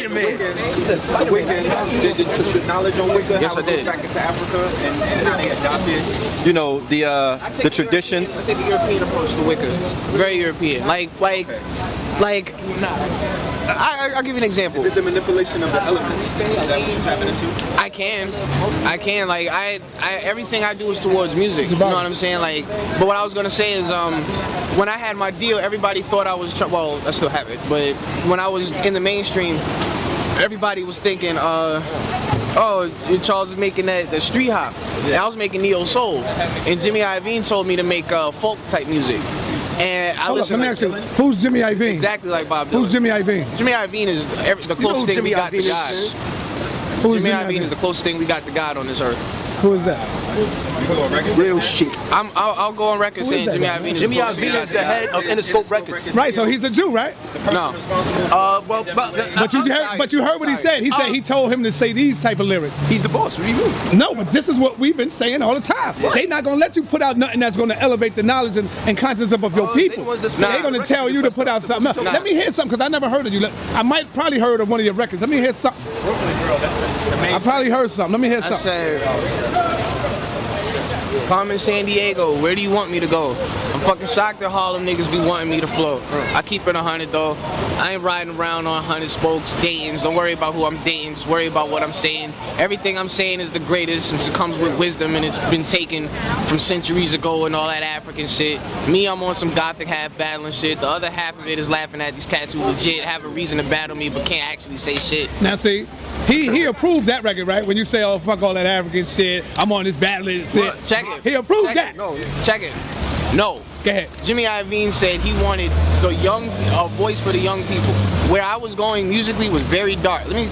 Spider-Man. Did you put your knowledge on Wicca? Yes, I did. Back into Africa and how they adopted. You know the traditions. I take the European approach to Wicca. Very European. I'll give you an example. Is it the manipulation of the elements? Is that what you're tapping into? I can. Like everything I do is towards music. You know what I'm saying? Like, but what I was gonna say is, when I had my deal, everybody thought I was. Well, I still have it. But when I was in the mainstream, everybody was thinking, oh, Charles is making the street hop. And I was making neo soul, and Jimmy Iovine told me to make folk type music. And I listen. Let me ask you, who's Jimmy Iovine? Exactly like Bob Dylan. Who's Jimmy Iovine? Jimmy Iovine is the closest thing we got to God. Jimmy Iovine is the closest thing we got to God on this earth. Who is that? Real shit. I'll go on record saying Jimmy Iovine is Jimmy Iovine is the head of Interscope Records. Right, so he's a Jew, right? No. But you heard what he said. He said he told him to say these type of lyrics. He's the boss. What do you mean? No, but this is what we've been saying all the time. They're not gonna let you put out nothing that's gonna elevate the knowledge and conscience of your people. They're gonna tell you to put out something else. Let me hear something, because I never heard of you. I might probably heard of one of your records. Let me hear something. I probably heard something. Let me hear something. I said, I'm in San Diego, where do you want me to go? I'm fucking shocked that Harlem niggas be wanting me to flow. I keep it 100 though. I ain't riding around on 100 spokes, dating. Don't worry about who I'm dating, just worry about what I'm saying. Everything I'm saying is the greatest since it comes with wisdom and it's been taken from centuries ago and all that African shit. Me, I'm on some gothic half battling shit. The other half of it is laughing at these cats who legit have a reason to battle me but can't actually say shit. Now see, he approved that record, right? When you say, oh fuck all that African shit, I'm on this battling shit. Check it. He approved that. No, check it. No. Go ahead. Jimmy Iovine said he wanted the young voice for the young people. Where I was going musically was very dark. Let me.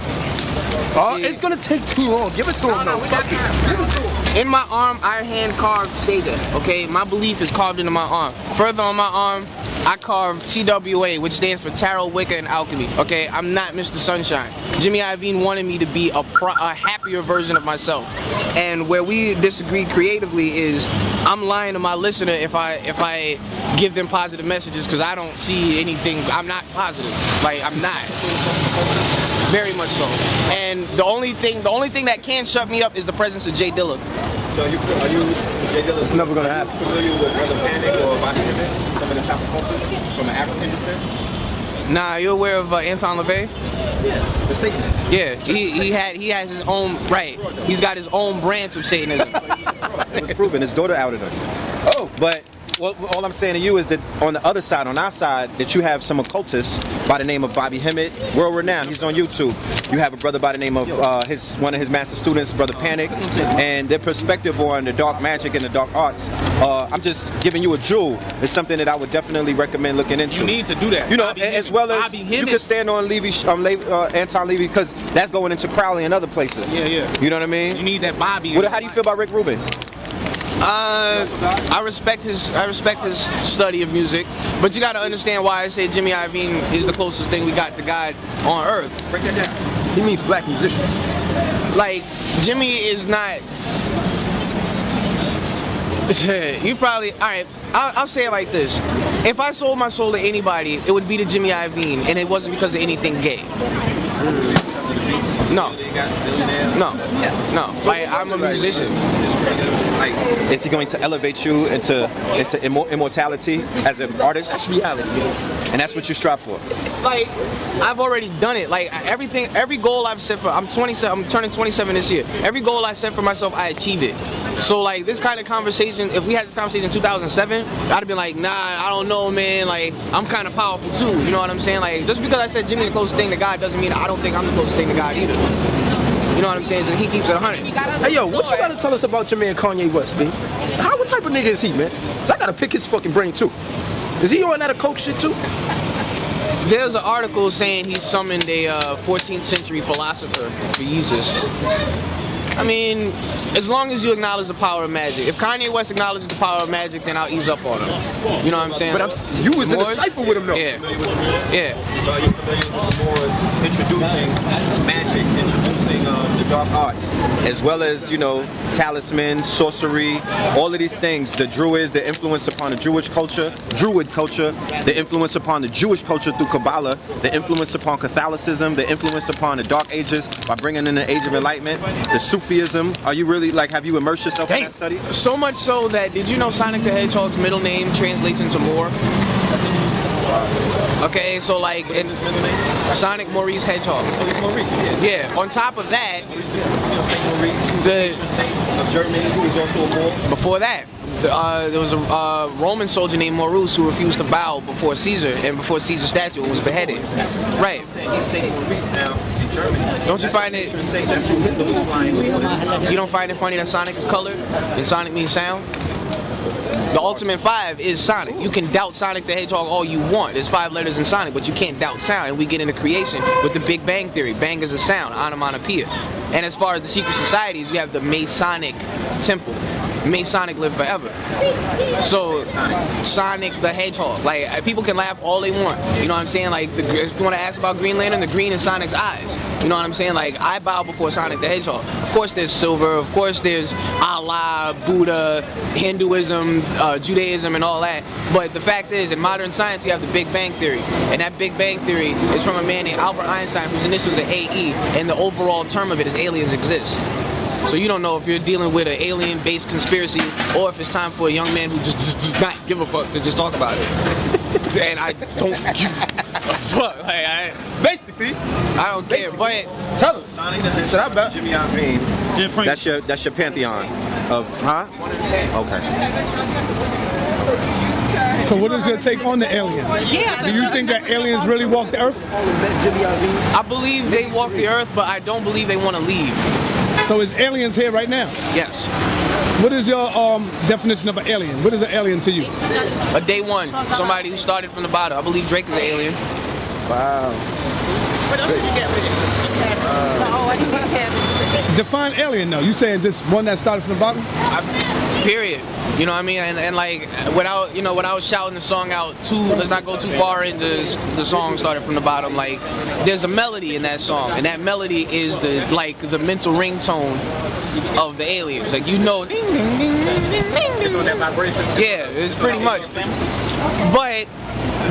It's gonna take too long. Give it to him. No, we got time. In my arm, I hand carved Sega. Okay, my belief is carved into my arm. Further on my arm, I carved TWA, which stands for Tarot, Wicca, and Alchemy. Okay, I'm not Mr. Sunshine. Jimmy Iovine wanted me to be a happier version of myself. And where we disagree creatively is, I'm lying to my listener if I give them positive messages, because I don't see anything. I'm not positive. Like, I'm not. Very much so. And the only thing that can shut me up is the presence of Jay Dilla. So are you Jay Dilla? It's never gonna happen. Familiar with Brother Panic or Bobby Hemmett? Some of the type of cultures from an African descent? Nah, you aware of Anton LaVey? Yes. The Satanists. Yeah, he has his own, right. He's got his own branch of Satanism. It was proven. His daughter outed her. Oh, but all I'm saying to you is that on the other side, on our side, that you have some occultists by the name of Bobby Hemmett, world renowned. He's on YouTube. You have a brother by the name of one of his master students, Brother Panic, and their perspective on the dark magic and the dark arts. I'm just giving you a jewel. It's something that I would definitely recommend looking into. You need to do that. You know, as well as you can stand on Anton Levy, because that's going into Crowley and other places. Yeah, yeah. You know what I mean? You need that Bobby. How do you feel about Rick Rubin? I respect his study of music, but you got to understand why I say Jimmy Iovine is the closest thing we got to God on earth. Break that down. He means black musicians. Like, Jimmy is not. You probably, alright, I'll say it like this. If I sold my soul to anybody, it would be to Jimmy Iovine, and it wasn't because of anything gay. No. No. Like, I'm a musician. Is he going to elevate you into immortality as an artist? That's reality. And that's what you strive for. Like, I've already done it. Like, every goal I've set for, I'm 27, I'm turning 27 this year. Every goal I set for myself, I achieve it. So, like, this kind of conversation, if we had this conversation in 2007, I'd have been like, nah, I don't know, man. Like, I'm kind of powerful too. You know what I'm saying? Like, just because I said Jimmy the closest thing to God doesn't mean I don't think I'm the closest thing to God either. You know what I'm saying? So he keeps it 100. Hey, yo, what you gotta tell us about your man Kanye West, man? What type of nigga is he, man? Cause I gotta pick his fucking brain too. Is he on that coke shit too? There's an article saying he summoned a 14th century philosopher for Jesus. I mean, as long as you acknowledge the power of magic. If Kanye West acknowledges the power of magic, then I'll ease up on him. You know what I'm saying? But you was in a cipher with him though. Yeah. Yeah. So are you familiar with the Moors introducing magic, introducing the dark arts, as well as, you know, talisman, sorcery, all of these things, the Druids, the influence upon the Jewish culture, Druid culture, the influence upon the Jewish culture through Kabbalah, the influence upon Catholicism, the influence upon the Dark Ages by bringing in the Age of Enlightenment, the Sufism. Are you really, like, have you immersed yourself in that study? So much so that, did you know Sonic the Hedgehog's middle name translates into Moor? Okay, so like Sonic Maurice Hedgehog. Yeah. On top of that, of Germany, who was also a Moor. Before that, there was a Roman soldier named Maurus who refused to bow before Caesar, and before Caesar's statue was beheaded. Right. He's saying Maurice now in Germany. Don't you find it? That's who Hitler was flying with. You don't find it funny that Sonic is colored and Sonic means sound? The Ultimate 5 is Sonic. You can doubt Sonic the Hedgehog all you want. There's 5 letters in Sonic, but you can't doubt sound. And we get into creation with the Big Bang Theory. Bang is a sound, onomatopoeia. And as far as the secret societies, you have the Masonic Temple. Masonic live forever. So, Sonic the Hedgehog. Like, people can laugh all they want. You know what I'm saying? Like, if you want to ask about Green Lantern, the green is Sonic's eyes. You know what I'm saying? Like, I bow before Sonic the Hedgehog. Of course there's silver. Of course there's Allah, Buddha, Hinduism, Judaism, and all that. But the fact is, in modern science, you have the Big Bang Theory. And that Big Bang Theory is from a man named Albert Einstein, whose initials are AE. And the overall term of it is aliens exist. So you don't know if you're dealing with an alien-based conspiracy or if it's time for a young man who just does not give a fuck to just talk about it. And I don't give a fuck. Like, basically, I don't care. But tell us, Sonic the Hedgehog, about Jimmy Iovine. That's your pantheon of, huh? Okay. So what is your take on the aliens? Do you think that aliens really walk the earth? I believe they walk the earth, but I don't believe they want to leave. So is aliens here right now? Yes. What is your definition of an alien? What is an alien to you? A day one, somebody who started from the bottom. I believe Drake is an alien. Wow. What else did you get with it? Define alien though. You saying just one that started from the bottom? Period. You know what I mean? And like, without shouting the song out let's not go too far into the song started from the bottom. Like, there's a melody in that song, and that melody is the mental ringtone of the aliens. Like, you know, ding, ding, ding, ding, ding, ding. It's on that vibration. Yeah, it's pretty much. But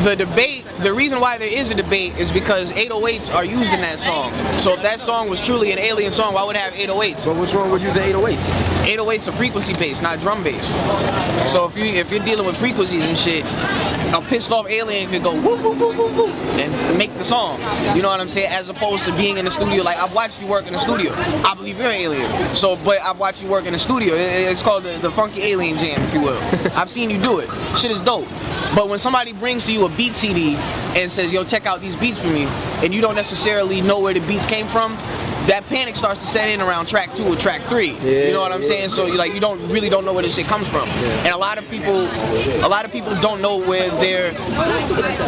the debate, the reason why there is a debate is because 808s are used in that song. So if that song was truly an alien song, why would it have 808s? So what's wrong with using 808s? 808s are frequency based, not drum based. So if you're dealing with frequencies and shit, a pissed off alien could go woo woo woo woo woo and make the song. You know what I'm saying? As opposed to being in the studio. Like, I've watched you work in the studio. I believe you're an alien. So, but I've watched you work in the studio. It's called the Funky Alien Jam, if you will. I've seen you do it. Shit is dope. But when somebody brings to you a beat CD and says, yo, check out these beats for me, and you don't necessarily know where the beats came from, that panic starts to set in around track 2 or track 3. Yeah, you know what I'm saying? So you don't know where this shit comes from. Yeah. And a lot of people don't know where their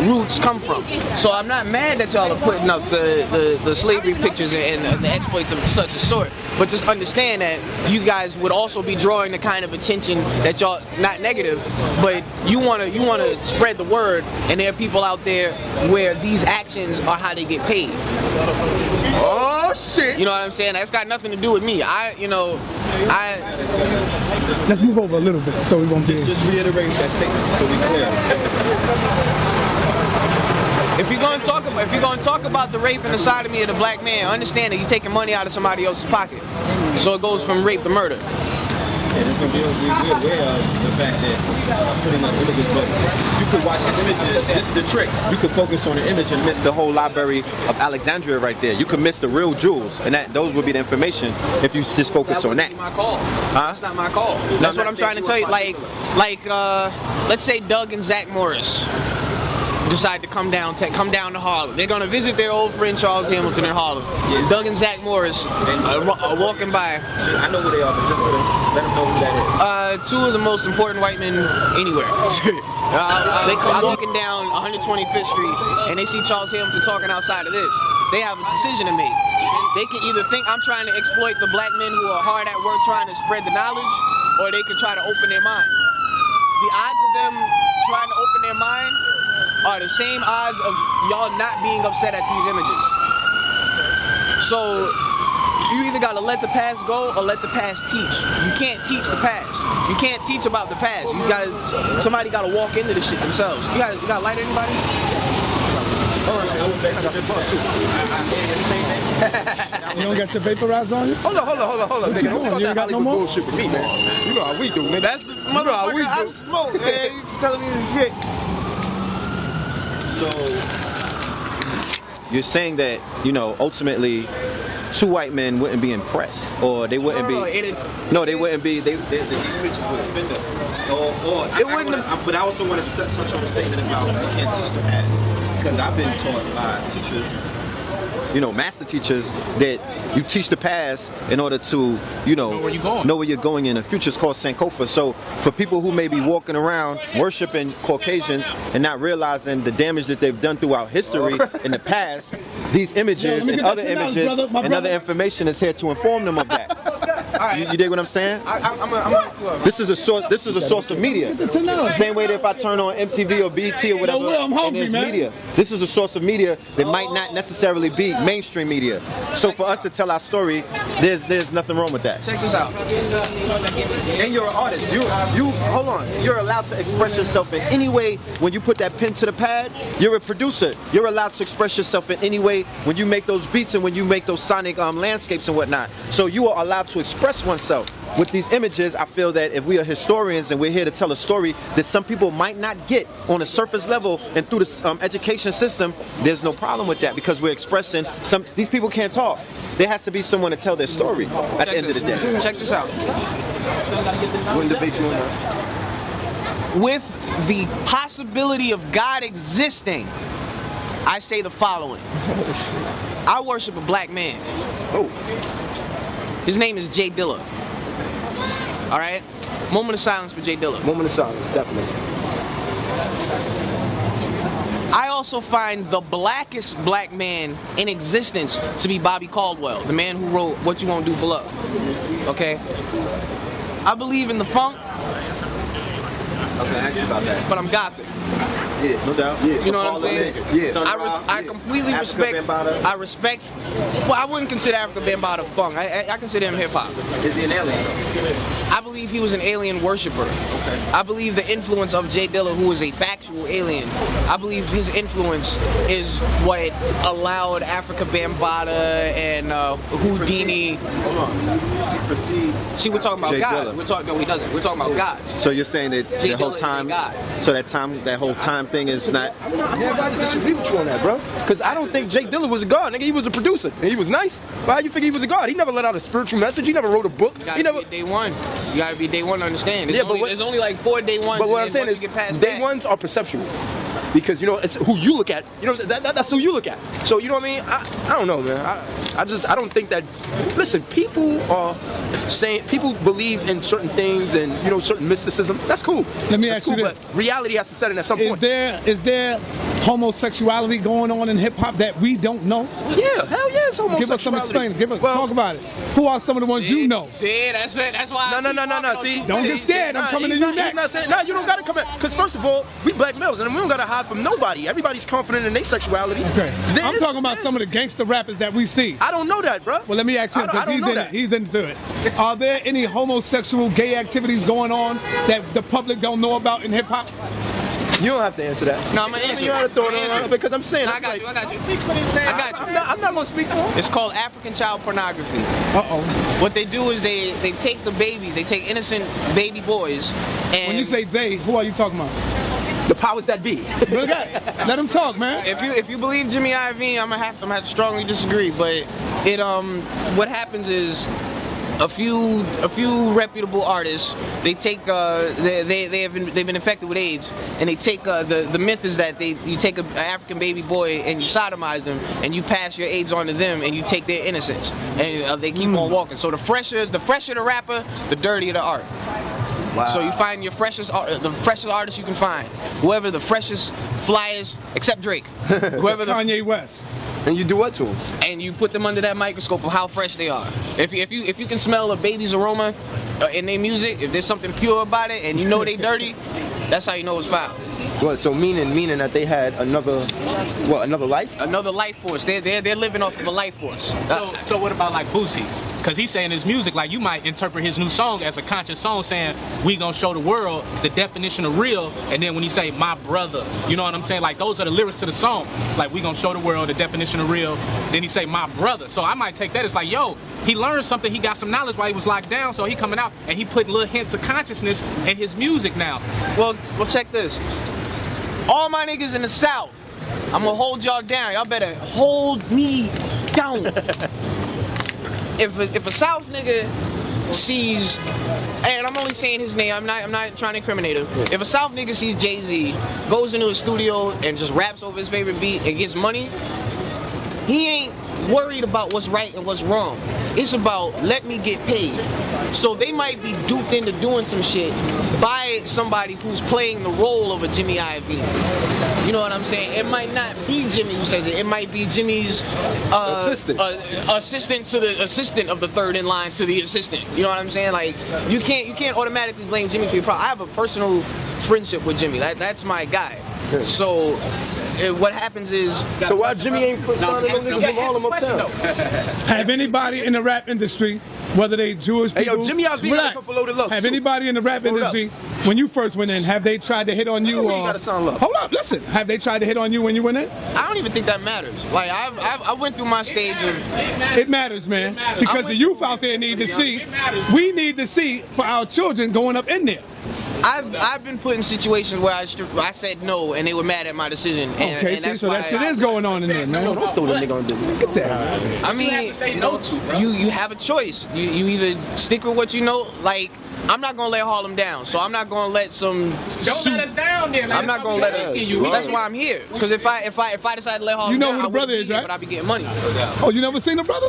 roots come from. So I'm not mad that y'all are putting up the slavery pictures and the exploits of such a sort. But just understand that you guys would also be drawing the kind of attention that y'all, not negative, but you wanna spread the word, and there are people out there where these actions are how they get paid. Oh shit! You know what I'm saying? That's got nothing to do with me. Let's move over a little bit so we won't be. Just reiterate that statement so we clear. If you're gonna talk about the rape and the sodomy of the black man, understand that you're taking money out of somebody else's pocket. So it goes from rape to murder. Yeah, there's gonna be we're aware of the fact that I'm putting up images, but you could watch the images. This is the trick. You could focus on the image and miss the whole library of Alexandria right there. You could miss the real jewels, and those would be the information if you just focus on that. That's not my call. Huh? That's not my call. That's what I'm trying to tell you. Like, let's say Doug and Zach Morris decide to come down to Harlem. They're gonna visit their old friend Charles Hamilton in Harlem. Yeah. Doug and Zach Morris are walking by. I know who they are, but just let them know who that is. Two of the most important white men anywhere. I'm walking down 125th Street and they see Charles Hamilton talking outside of this. They have a decision to make. They can either think I'm trying to exploit the black men who are hard at work trying to spread the knowledge, or they can try to open their mind. The odds of them trying to open their mind are the same odds of y'all not being upset at these images. So you either gotta let the past go or let the past teach. You can't teach the past. You can't teach about the past. Somebody gotta walk into this shit themselves. You got light anybody? You don't got your vaporizer on you? Hold on, nigga. Don't start that Hollywood bullshit with me, man. You know how we do, nigga. That's the motherfucker I smoke, man. You telling me this shit. So you're saying that, you know, ultimately two white men wouldn't be impressed, or they wouldn't be. No, they wouldn't be. These pictures would offend them. But I also want to touch on the statement about you can't teach the past, because I've been taught by teachers, you know, master teachers, that you teach the past in order to, you know where you're going in the future. It's called Sankofa. So for people who may be walking around worshiping Caucasians and not realizing the damage that they've done throughout history in the past, these images and other images and other information is here to inform them of that. You dig what I'm saying? This is a source of media. Same way that if I turn on MTV or BET or whatever, and there's media. This is a source of media that might not necessarily be mainstream media. So for us to tell our story, there's nothing wrong with that. Check this out. And you're an artist. You hold on. You're allowed to express yourself in any way when you put that pen to the pad. You're a producer. You're allowed to express yourself in any way when you make those beats and when you make those sonic landscapes and whatnot. So you are allowed to express oneself. With these images, I feel that if we are historians and we're here to tell a story that some people might not get on a surface level and through the education system, there's no problem with that, because we're expressing these people can't talk. There has to be someone to tell their story at the end of the day. Check this out. Wouldn't debate you on that. With the possibility of God existing, I say the following. I worship a black man. His name is Jay Dilla. All right? Moment of silence for Jay Dilla. Moment of silence, definitely. I also find the blackest black man in existence to be Bobby Caldwell, the man who wrote What You Won't Do for Love. Okay? I believe in the funk. I was gonna ask you about that. But I'm gothic. Yeah, no doubt. Yeah. You know what I'm saying? Yeah. I completely respect. I respect. Well, I wouldn't consider Africa Bambaataa funk. I consider him hip hop. Is he an alien? I believe he was an alien worshiper. Okay. I believe the influence of Jay Dilla, who is a factual alien, I believe his influence is what allowed Africa Bambaataa and Houdini. Hold on. He precedes. See, we're talking about Jay God. Dilla. No, he doesn't. We're talking about God. So you're saying that Jay the whole Dilla time, that whole time thing is not. I'm about to disagree with you on that, bro. Because I don't think Jay Dilla was a god, nigga. He was a producer, and he was nice. Why do you think he was a god? He never let out a spiritual message. He never wrote a book. He never. Day one. You gotta be day one to understand. There's only like 4 day ones. But what I'm saying is, day ones are perceptual. Because, you know, it's who you look at. You know, that's who you look at. So, you know what I mean? I don't know, man. I don't think that. Listen, people are saying, people believe in certain things and, you know, certain mysticism. That's cool. Let me ask you this. But reality has to set in at some point. Is there homosexuality going on in hip hop that we don't know? Yeah, hell yeah, it's homosexuality. Give us some explain. Talk about it. Who are some of the ones you know? See, that's it. That's why. No. See, don't get scared. I'm coming to you next. He's not saying. No, you don't gotta come in. Because first of all, we black males, and we don't gotta hide from nobody. Everybody's confident in their sexuality. Okay. I'm talking about some of the gangster rappers that we see. I don't know that, bro. Well, let me ask him, because he's into it. Are there any homosexual, gay activities going on that the public don't know about in hip hop? You don't have to answer that. No, I'm gonna answer. You gotta throw it on because I'm saying. No, I got you. I got you. I'm not gonna speak for him. It's called African child pornography. What they do is they take the babies, they take innocent baby boys, and when you say they, who are you talking about? The powers that be. Okay, let him talk, man. If you believe Jimmy Iovine, I'm gonna have to strongly disagree. But what happens is a few reputable artists. They take they've been infected with AIDS, and they take the myth is that you take an African baby boy and you sodomize them, and you pass your AIDS on to them, and you take their innocence, and they keep on walking. So the fresher the rapper, the dirtier the art. Wow. So you find your the freshest artist you can find. Whoever the freshest flyers, except Drake. Whoever the Kanye West. And you do what to them? And you put them under that microscope of how fresh they are. If you can smell a baby's aroma in their music, if there's something pure about it, and you know they dirty, that's how you know it's foul. What? So meaning that they had another life? Another life force. They're living off of a life force. So what about like Boosie? Because he's saying his music, like you might interpret his new song as a conscious song saying, we gonna show the world the definition of real, and then when he say, my brother, you know what I'm saying? Like those are the lyrics to the song. Like we gonna show the world the definition of real, then he say, my brother. So I might take that as like, yo, he learned something, he got some knowledge while he was locked down, so he coming out and he putting little hints of consciousness in his music now. Well check this. All my niggas in the South, I'm gonna hold y'all down. Y'all better hold me down. If a South nigga sees, and I'm only saying his name, I'm not trying to incriminate him. If a South nigga sees Jay-Z, goes into a studio and just raps over his favorite beat and gets money, he ain't worried about what's right and what's wrong. It's about let me get paid. So they might be duped into doing some shit by somebody who's playing the role of a Jimmy Iovine. You know what I'm saying? It might not be Jimmy who says it. It might be Jimmy's assistant to the assistant of the third in line to the assistant. You know what I'm saying? Like you can't automatically blame Jimmy for your problem. I have a personal friendship with Jimmy. That's my guy. So what happens is, so why Jimmy ain't put some of those niggas all them uptown? Have anybody in the rap industry, whether they Jewish people, hey yo, Jimmy Iovine got a couple loaded looks. Have anybody in the rap industry, when you first went in, have they tried to hit on you? You gotta sound low. Hold up, listen. Have they tried to hit on you when you went in? I don't even think that matters. Like I went through my stage of. It matters, man, because the youth out there need to see. We need to see for our children going up in there. I've been put in situations where I said no and they were mad at my decision. And, okay, and that's so that shit is going on in there, man. No, don't throw the nigga on this. Get that. I mean, you have to say no to, bro. You have a choice. You either stick with what you know. Like I'm not gonna let Harlem down, so I'm not gonna let some. Don't let us down, then. I'm not gonna let us. That's why I'm here. Because if I decide to let Harlem down, who the brother is, right? But I be getting money. Oh, you never seen the brother?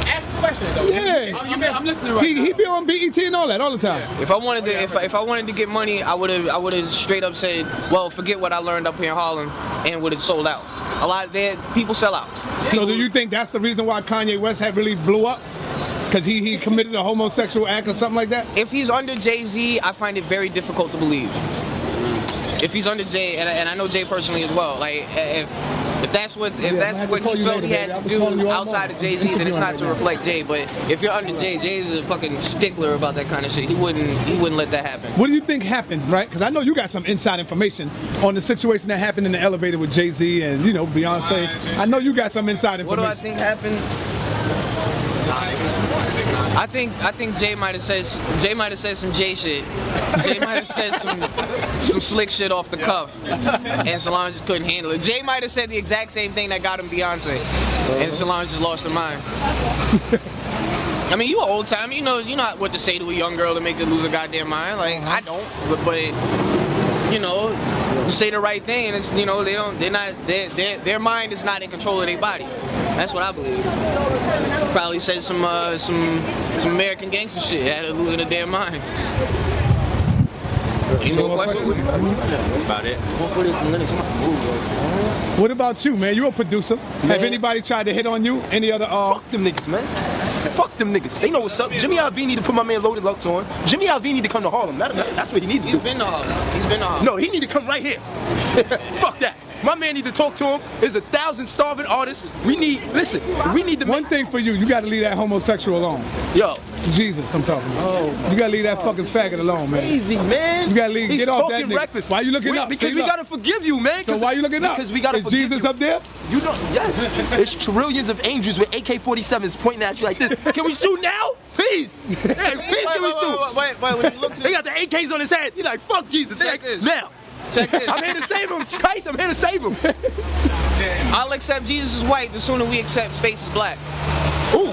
Ask a question though. Yeah. I'm listening right now. He be on BET and all that all the time. If I wanted to, if I wanted to get money, I would have straight up said, well, forget what I learned up here in Harlem, and would have sold out. A lot of people sell out. So do you think that's the reason why Kanye West had really blew up? Because he committed a homosexual act or something like that? If he's under Jay-Z, I find it very difficult to believe. If he's under Jay, and I know Jay personally as well, like if that's what he felt he had to do outside of Jay-Z, then it's not to reflect Jay. But if you're under Jay, Jay's a fucking stickler about that kind of shit. He wouldn't let that happen. What do you think happened, right? Because I know you got some inside information on the situation that happened in the elevator with Jay-Z and Beyonce. I know you got some inside information. What do I think happened? I think Jay might have said some Jay shit. Jay might have said some slick shit off the cuff, and Solange just couldn't handle it. Jay might have said the exact same thing that got him Beyonce, and Solange just lost her mind. I mean, you an old time, you know what to say to a young girl to make her lose her goddamn mind. Like I don't, but you say the right thing, and it's their mind is not in control of their body. That's what I believe. Probably said some American gangster shit, had her losing her damn mind. Any more questions? That's about it. What about you, man? You a producer. Man. Have anybody tried to hit on you? Any other? Fuck them niggas, man. Fuck them niggas. They know what's up. Jimmy Iovine need to put my man Loaded Lux on. Jimmy Iovine need to come to Harlem. That's what he needs to do. He's been to Harlem. No, he need to come right here. Fuck that. My man need to talk to him. There's 1,000 starving artists. We need the one thing for you. You got to leave that homosexual alone. Yo. Jesus, I'm talking about. Oh, you got to leave that fucking faggot alone, man. Crazy, man. You got to leave. He's get off that talking nigga. reckless. Why you looking up? Because we got to forgive you, man. So why you looking up? Because we got to forgive Jesus you. Up there? You know, yes. There's trillions of angels with AK-47s pointing at you like this. Can we shoot now? Please. Hey, please can we shoot? Wait, when you look to... They got the AKs on his head. He's like, fuck Jesus. Check this. Now. Check this. I'm here to save him. Christ, I'm here to save him. I'll accept Jesus is white the sooner we accept space is black. Ooh.